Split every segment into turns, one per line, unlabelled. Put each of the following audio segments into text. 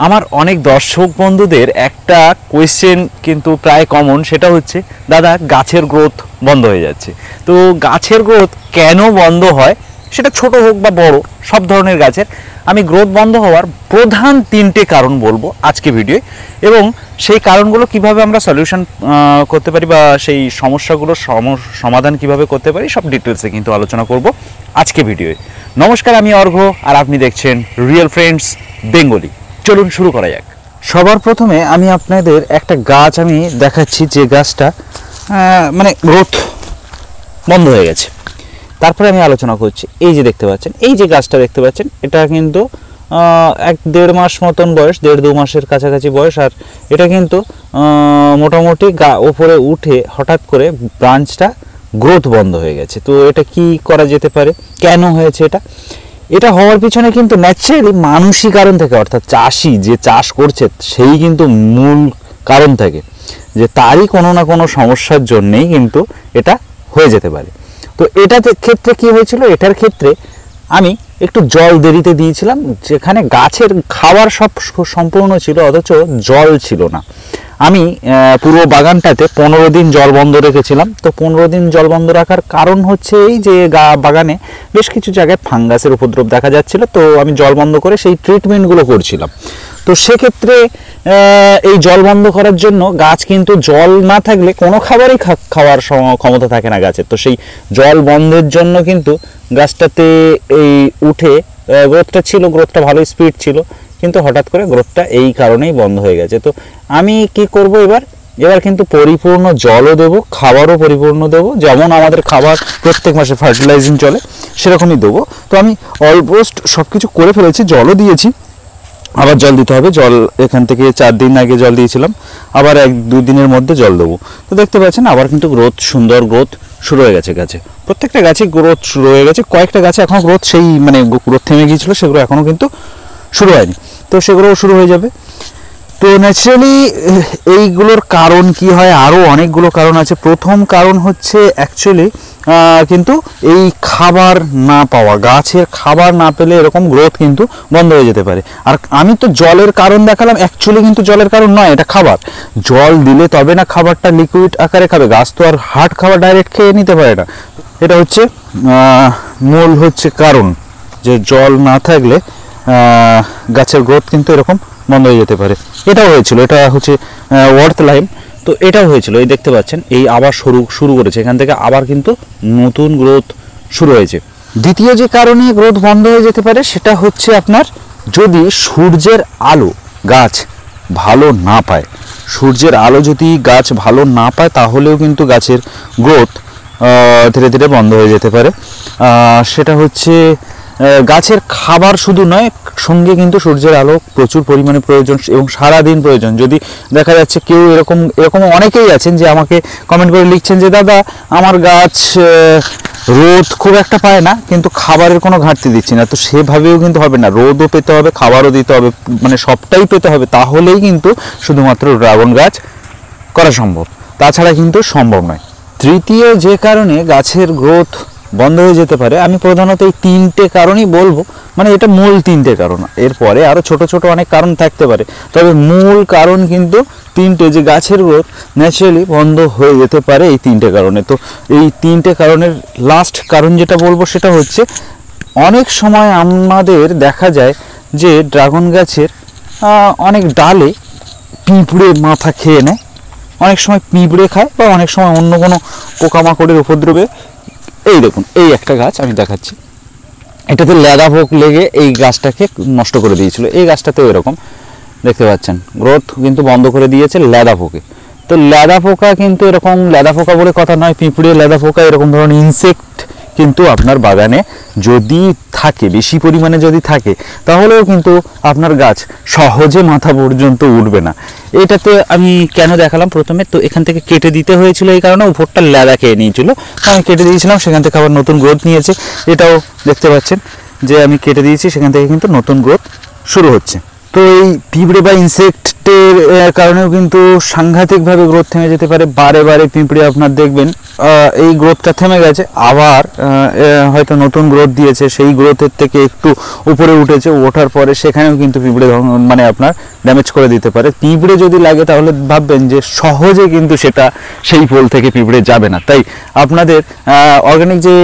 আমার অনেক দর্শক বন্ধুদের একটা কোয়েশ্চেন কিন্তু প্রায় কমন, সেটা হচ্ছে দাদা গাছের গ্রোথ বন্ধ হয়ে যাচ্ছে। তো গাছের গ্রোথ কেন বন্ধ হয়, সেটা ছোট হোক বা বড় সব ধরনের গাছের, আমি গ্রোথ বন্ধ হওয়ার প্রধান তিনটে কারণ বলবো আজকে ভিডিওয়ে, এবং সেই কারণগুলো কিভাবে আমরা সলিউশন করতে পারি বা সেই সমস্যাগুলোর সমাধান কিভাবে করতে পারি সব ডিটেলসে কিন্তু আলোচনা করব আজকে ভিডিওয়ে। নমস্কার, আমি অর্ঘ্য আর আপনি দেখছেন রিয়েল ফ্রেন্ডস বেঙ্গলি। চলুন শুরু করা যাক। সবার প্রথমে আমি আপনাদের একটা গাছ আমি দেখাচ্ছি, যে গাছটা মানে গ্রোথ বন্ধ হয়ে গেছে। তারপরে আমি আলোচনা করছি, এই যে দেখতে পাচ্ছেন, এই যে গাছটা দেখতে পাচ্ছেন, এটা কিন্তু 1-1.5 মাস মতন বয়স, 1.5-2 মাসের কাছাকাছি বয়স। আর এটা কিন্তু মোটামুটি ওপরে উঠে হঠাৎ করে ব্রাঞ্চটা গ্রোথ বন্ধ হয়ে গেছে। তো এটা কি করা যেতে পারে, কেন হয়েছে এটা হওয়ার পিছনে কিন্তু ন্যাচারালি মানুষই কারণ থাকে, অর্থাৎ চাষি যে চাষ করছে সেই কিন্তু মূল কারণ থাকে, যে তারই কোনো না কোনো সমস্যার জন্যেই কিন্তু এটা হয়ে যেতে পারে। তো এটার ক্ষেত্রে কি হয়েছিল, এটার ক্ষেত্রে আমি একটু জল দেরিতে দিয়েছিলাম, যেখানে গাছের খাবার সব সম্পূর্ণ ছিল অথচ জল ছিল না। আমি পুরো বাগানটাতে 15 দিন জল বন্ধ রেখেছিলাম। তো 15 দিন জল বন্ধ রাখার কারণ হচ্ছে এই যে বাগানে বেশ কিছু জায়গায় ফাঙ্গাসের উপদ্রব দেখা যাচ্ছিল। তো আমি জল বন্ধ করে সেই ট্রিটমেন্টগুলো করছিলাম। তো সেক্ষেত্রে এই জল বন্ধ করার জন্য গাছ কিন্তু জল না থাকলে কোনো খাবারই খাওয়ার ক্ষমতা থাকে না গাছের। তো সেই জল বন্ধের জন্য কিন্তু গাছটাতে এই উঠে গ্রোথটা ছিল, গ্রোথটা ভালো স্পিড ছিল, কিন্তু হঠাৎ করে গ্রোথটা এই কারণেই বন্ধ হয়ে গেছে। তো আমি কি করব, এবার কিন্তু পরিপূর্ণ জলও দেবো, খাবারও পরিপূর্ণ দেবো, যেমন আমাদের খাবার প্রত্যেক মাসে ফার্টিলাইজিং চলে সেরকমই দেবো। তো আমি অলমোস্ট সব কিছু করে ফেলেছি, জলও দিয়েছি, আবার জল দিতে হবে। জল এখান থেকে 4 দিন আগে জল দিয়েছিলাম, আবার 1-2 দিনের মধ্যে জল দেবো। তো দেখতে পাচ্ছেন আবার কিন্তু গ্রোথ, সুন্দর গ্রোথ শুরু হয়ে গেছে গাছে, প্রত্যেকটা গাছে গ্রোথ শুরু হয়ে গেছে। কয়েকটা গাছে এখনও গ্রোথ সেই মানে গ্রোথ থেমে গিয়েছিল, সেগুলো এখনও কিন্তু শুরু হয়নি, তো সেগুলোও শুরু হয়ে যাবে। তো ন্যাচারালি এইগুলোর কারণ কি হয়, আরও অনেকগুলো কারণ আছে। প্রথম কারণ হচ্ছে অ্যাকচুয়ালি কিন্তু এই খাবার না পাওয়া, গাছের খাবার না পেলে এরকম গ্রোথ কিন্তু বন্ধ হয়ে যেতে পারে। আর আমি তো জলের কারণ দেখালাম, অ্যাকচুয়ালি কিন্তু জলের কারণ নয়, এটা খাবার। জল দিলে তবে না খাবারটা লিকুইড আকারে খাবে, গাছ তো আর হার্ড খাবার ডাইরেক্ট খেয়ে নিতে পারে না। এটা হচ্ছে মূল হচ্ছে কারণ, যে জল না থাকলে গাছের গ্রোথ কিন্তু এরকম বন্ধ হয়ে যেতে পারে। এটাও হয়েছিল, এটা হচ্ছে ওয়ার্থ লাইম। তো এটাও হয়েছিল, এই দেখতে পাচ্ছেন, এই আবার শুরু করেছে, এখান থেকে আবার কিন্তু নতুন গ্রোথ শুরু হয়েছে। দ্বিতীয় যে কারণে গ্রোথ বন্ধ হয়ে যেতে পারে সেটা হচ্ছে আপনার যদি সূর্যের আলো গাছ ভালো না পায়। সূর্যের আলো যদি গাছ ভালো না পায় তাহলেও কিন্তু গাছের গ্রোথ ধীরে ধীরে বন্ধ হয়ে যেতে পারে। সেটা হচ্ছে গাছের খাবার শুধু নয়, সঙ্গে কিন্তু সূর্যের আলো প্রচুর পরিমাণে প্রয়োজন এবং সারাদিন প্রয়োজন। যদি দেখা যাচ্ছে কেউ এরকম অনেকেই আছেন যে আমাকে কমেন্ট করে লিখছেন যে দাদা আমার গাছ রোদ খুব একটা পায় না, কিন্তু খাবারের কোনো ঘাটতি দিচ্ছি না। তো সেভাবেও কিন্তু হবে না, রোদও পেতে হবে, খাবারও দিতে হবে, মানে সবটাই পেতে হবে, তাহলেই কিন্তু শুধুমাত্র ড্রাগন গাছ করা সম্ভব, তাছাড়া কিন্তু সম্ভব নয়। তৃতীয় যে কারণে গাছের গ্রোথ বন্ধ হয়ে যেতে পারে, আমি প্রধানত এই 3টে কারণই বলবো, মানে এটা মূল 3টে কারণ। এরপরে আরও ছোট ছোট অনেক কারণ থাকতে পারে, তবে মূল কারণ কিন্তু 3টে, যে গাছের গ্রোথ ন্যাচারালি বন্ধ হয়ে যেতে পারে এই 3টে কারণে। তো এই 3টে কারণের লাস্ট কারণ যেটা বলবো সেটা হচ্ছে, অনেক সময় আমাদের দেখা যায় যে ড্রাগন গাছের অনেক ডালে পিঁপড়ে মাথা খেয়ে নেয়, অনেক সময় পিঁপড়ে খায়, বা অনেক সময় অন্য কোনো পোকামাকড়ের উপদ্রবে। এই দেখুন, এই একটা গাছ আমি দেখাচ্ছি, এটাতে লেদা পোক লেগে এই গাছটাকে নষ্ট করে দিয়েছিল। এই গাছটাতেও এরকম দেখতে পাচ্ছেন, গ্রোথ কিন্তু বন্ধ করে দিয়েছে লেদা পোকে। তো লেদা পোকা কিন্তু এরকম, লেদা পোকা বলে কথা নয়, পিঁপড়ে, লেদা পোকা এরকম ধরনের ইনসেক্ট কিন্তু আপনার বাগানে যদি থাকে, বেশি পরিমাণে যদি থাকে, তাহলেও কিন্তু আপনার গাছ সহজে মাথা পর্যন্ত উঠবে না। এটাতে আমি কেন দেখালাম প্রথমে, তো এখান থেকে কেটে দিতে হয়েছিল এই কারণে, উপরটা লেদা খেয়ে নিয়েছিল, তো আমি কেটে দিয়েছিলাম, সেখান থেকে আবার নতুন গ্রোথ নিয়েছে। এটাও দেখতে পাচ্ছেন যে আমি কেটে দিয়েছি, সেখান থেকে কিন্তু নতুন গ্রোথ শুরু হচ্ছে। তো এই পিঁপড়ে বা ইনসেক্টের কারণেও কিন্তু সাংঘাতিকভাবে গ্রোথ থেমে যেতে পারে। বারে বারে পিঁপড়ে আপনার দেখবেন এই গ্রোথটা থেমে গেছে, আবার হয়তো নতুন গ্রোথ দিয়েছে, সেই গ্রোথের থেকে একটু উপরে উঠেছে, ওঠার পরে সেখানেও কিন্তু পিঁপড়ে মানে আপনার ড্যামেজ করে দিতে পারে। পিঁপড়ে যদি লাগে তাহলে ভাববেন যে সহজে কিন্তু সেটা সেই পোল থেকে পিঁপড়ে যাবে না। তাই আপনাদের অর্গানিক যে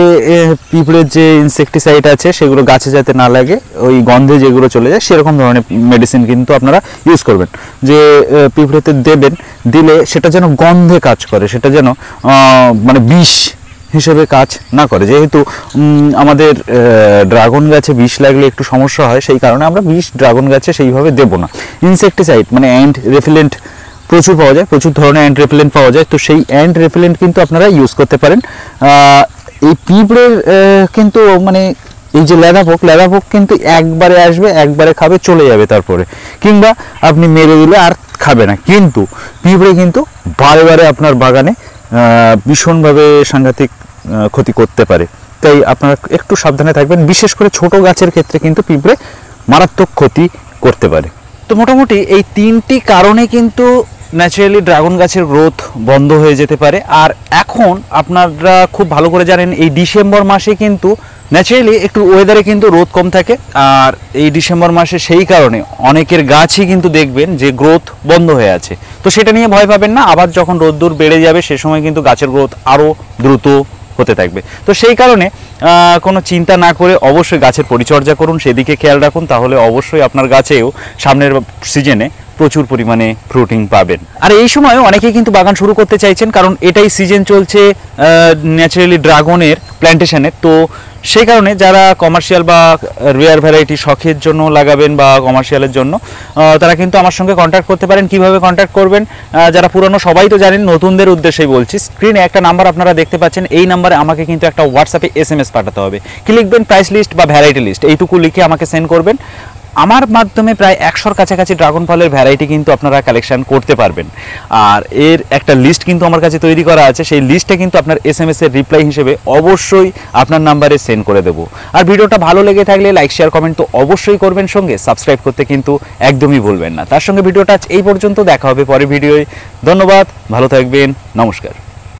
পিঁপড়ের যে ইনসেকটিসাইড আছে সেগুলো গাছে যাতে না লাগে, ওই গন্ধে যেগুলো চলে যায় সেরকম ধরনের মেডিসিন কিন্তু আপনারা ইউজ করবেন, যে পিঁপড়েতে দেবেন, দিলে সেটা যেন গন্ধে কাজ করে, সেটা যেন মানে বিষ হিসেবে কাজ না করে। যেহেতু আমাদের ড্রাগন গাছে বিষ লাগলে একটু সমস্যা হয়, সেই কারণে আমরা বিষ ড্রাগন গাছে সেইভাবে দেবো না। ইনসেকটিসাইড মানে অ্যান্ট রেফিলেন্ট প্রচুর পাওয়া যায়, প্রচুর ধরনের অ্যান্ট রেফিলেন্ট পাওয়া যায়, তো সেই অ্যান্ট রেফিলেন্ট কিন্তু আপনারা ইউজ করতে পারেন। এই পিঁপড়ের কিন্তু মানে এই যে লেদা পোক কিন্তু একবারে আসবে, একবারে খাবে, চলে যাবে তারপরে, কিংবা আপনি মেরে দিলে আর খাবে না। কিন্তু পিঁপড়ে কিন্তু বারে বারে আপনার বাগানে ভীষণভাবে সাংঘাতিক ক্ষতি করতে পারে। তাই আপনারা একটু সাবধানে থাকবেন, বিশেষ করে ছোট গাছের ক্ষেত্রে কিন্তু পিঁপড়ে মারাত্মক ক্ষতি করতে পারে। তো মোটামুটি এই 3টি কারণে কিন্তু ন্যাচারালি ড্রাগন গাছের গ্রোথ বন্ধ হয়ে যেতে পারে। আর এখন আপনারা খুব ভালো করে জানেন এই ডিসেম্বর মাসে কিন্তু ন্যাচারালি একটু ওয়েদারে কিন্তু রোদ কম থাকে, আর এই ডিসেম্বর মাসে সেই কারণে অনেকের গাছই কিন্তু দেখবেন যে গ্রোথ বন্ধ হয়ে আছে। তো সেটা নিয়ে ভয় পাবেন না, আবার যখন রোদ্দুর বেড়ে যাবে সে সময় কিন্তু গাছের গ্রোথ আরও দ্রুত হতে থাকবে। তো সেই কারণে কোনো চিন্তা না করে অবশ্যই গাছের পরিচর্যা করুন, সেদিকে খেয়াল রাখুন, তাহলে অবশ্যই আপনার গাছেও সামনের সিজনে প্রচুর পরিমাণে ফ্রুটিং পাবেন। আর এই সময় অনেকেই কিন্তু বাগান শুরু করতে চাইছেন, কারণ এটাই সিজন চলছে ন্যাচারালি ড্রাগনের প্ল্যান্টেশনের। তো সেই কারণে যারা কমার্শিয়াল বা রেয়ার ভ্যারাইটি শখের জন্য লাগাবেন বা কমার্শিয়ালের জন্য, তারা কিন্তু আমার সঙ্গে কন্ট্যাক্ট করতে পারেন। কিভাবে কন্ট্যাক্ট করবেন, যারা পুরনো সবাই তো জানেন, নতুনদের উদ্দেশ্যেই বলছি। স্ক্রিনে একটা নাম্বার আপনারা দেখতে পাচ্ছেন, এই নাম্বারে আমাকে কিন্তু একটা হোয়াটসঅ্যাপে SMS পাঠাতে হবে। কি লিখবেন? প্রাইস লিস্ট বা ভ্যারাইটি লিস্ট, এইটুকু লিখে আমাকে সেন্ড করবেন। আমার মাধ্যমে প্রায় 100-র কাছাকাছি ড্রাগন ফলের ভ্যারাইটি কিন্তু আপনারা কালেকশন করতে পারবেন। আর এর একটা লিস্ট কিন্তু আমার কাছে তৈরি করা আছে, সেই লিস্টে কিন্তু আপনার SMS এর রিপ্লাই হিসেবে অবশ্যই আপনার নাম্বারে সেন্ড করে দেবো। আর ভিডিওটা ভালো লেগে থাকলে লাইক শেয়ার কমেন্ট তো অবশ্যই করবেন, সঙ্গে সাবস্ক্রাইব করতে কিন্তু একদমই ভুলবেন না। তার সঙ্গে ভিডিওটা এই পর্যন্ত, দেখা হবে পরের ভিডিওয়। ধন্যবাদ, ভালো থাকবেন, নমস্কার।